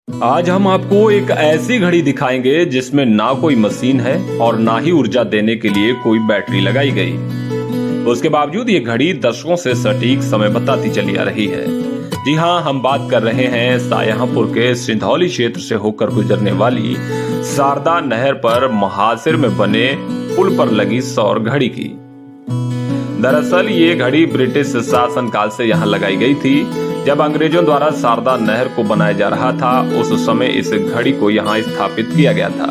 आज हम आपको एक ऐसी घड़ी दिखाएंगे जिसमें ना कोई मशीन है और ना ही ऊर्जा देने के लिए कोई बैटरी लगाई गई। उसके बावजूद ये घड़ी दशकों से सटीक समय बताती चली आ रही है। जी हाँ, हम बात कर रहे हैं शाहजहांपुर के सिंधौली क्षेत्र से होकर गुजरने वाली शारदा नहर पर महासिर में बने पुल पर लगी सौर घड़ी की। दरअसल ये घड़ी ब्रिटिश शासन काल से यहाँ लगाई गई थी। जब अंग्रेजों द्वारा शारदा नहर को बनाया जा रहा था, उस समय इस घड़ी को यहाँ स्थापित किया गया था।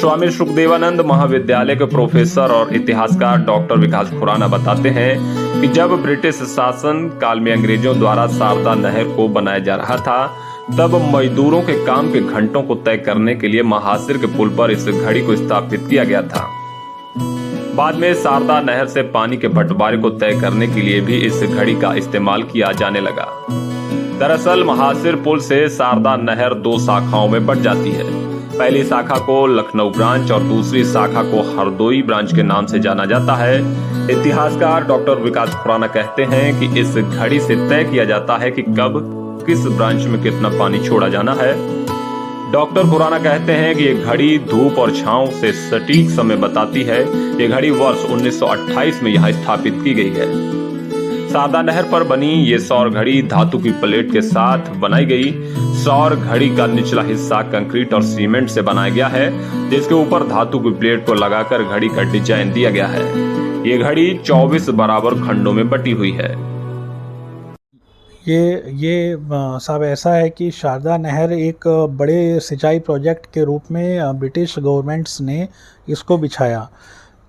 स्वामी सुखदेवानंद महाविद्यालय के प्रोफेसर और इतिहासकार डॉक्टर विकास खुराना बताते हैं कि जब ब्रिटिश शासन काल में अंग्रेजों द्वारा शारदा नहर को बनाया जा रहा था, तब मजदूरों के काम के घंटों को तय करने के लिए महासिर के पुल पर इस घड़ी को स्थापित किया गया था। बाद में शारदा नहर से पानी के बंटवारे को तय करने के लिए भी इस घड़ी का इस्तेमाल किया जाने लगा। दरअसल महासिर पुल से शारदा नहर दो शाखाओं में बंट जाती है। पहली शाखा को लखनऊ ब्रांच और दूसरी शाखा को हरदोई ब्रांच के नाम से जाना जाता है। इतिहासकार डॉक्टर विकास खुराना कहते हैं कि इस घड़ी से तय किया जाता है कि कब किस ब्रांच में कितना पानी छोड़ा जाना है। डॉक्टर खुराना कहते हैं कि ये घड़ी धूप और छांव से सटीक समय बताती है। ये घड़ी वर्ष 1928 में यहाँ स्थापित की गई है। शारदा नहर पर बनी ये सौर घड़ी धातु की प्लेट के साथ बनाई गई। सौर घड़ी का निचला हिस्सा कंक्रीट और सीमेंट से बनाया गया है, जिसके ऊपर धातु की प्लेट को लगाकर घड़ी का डिजाइन दिया गया है। ये घड़ी 24 बराबर खंडों में बटी हुई है। ये साहब ऐसा है कि शारदा नहर एक बड़े सिंचाई प्रोजेक्ट के रूप में ब्रिटिश गवर्नमेंट्स ने इसको बिछाया।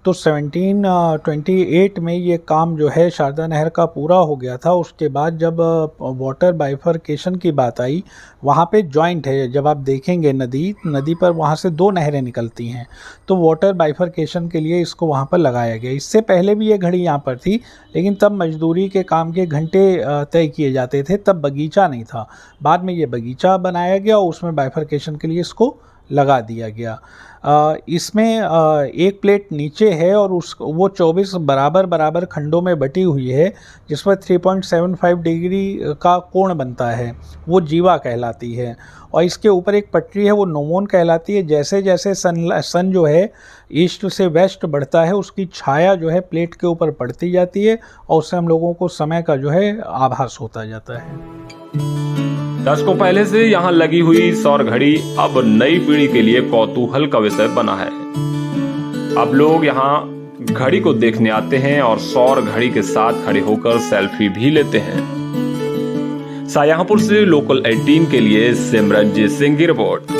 तो 1728 में ये काम जो है शारदा नहर का पूरा हो गया था। उसके बाद जब वाटर बाइफरकेशन की बात आई, वहाँ पे जॉइंट है, जब आप देखेंगे नदी पर वहाँ से दो नहरें निकलती हैं, तो वाटर बाइफरकेशन के लिए इसको वहाँ पर लगाया गया। इससे पहले भी ये घड़ी यहाँ पर थी, लेकिन तब मजदूरी के काम के घंटे तय किए जाते थे, तब बगीचा नहीं था। बाद में ये बगीचा बनाया गया और उसमें बाइफरकेशन के लिए इसको लगा दिया गया। इसमें एक प्लेट नीचे है और वो 24 बराबर खंडों में बटी हुई है, जिसमें 3.75 डिग्री का कोण बनता है, वो जीवा कहलाती है। और इसके ऊपर एक पटरी है, वो नोमोन कहलाती है। जैसे जैसे सन जो है ईस्ट से वेस्ट बढ़ता है, उसकी छाया जो है प्लेट के ऊपर पड़ती जाती है और उससे हम लोगों को समय का जो है आभास होता जाता है। दशकों पहले से यहाँ लगी हुई सौर घड़ी अब नई पीढ़ी के लिए कौतूहल का विषय बना है। अब लोग यहाँ घड़ी को देखने आते हैं और सौर घड़ी के साथ खड़े होकर सेल्फी भी लेते हैं। शाहजहांपुर से लोकल 18 के लिए सिमरनजीत सिंह की रिपोर्ट।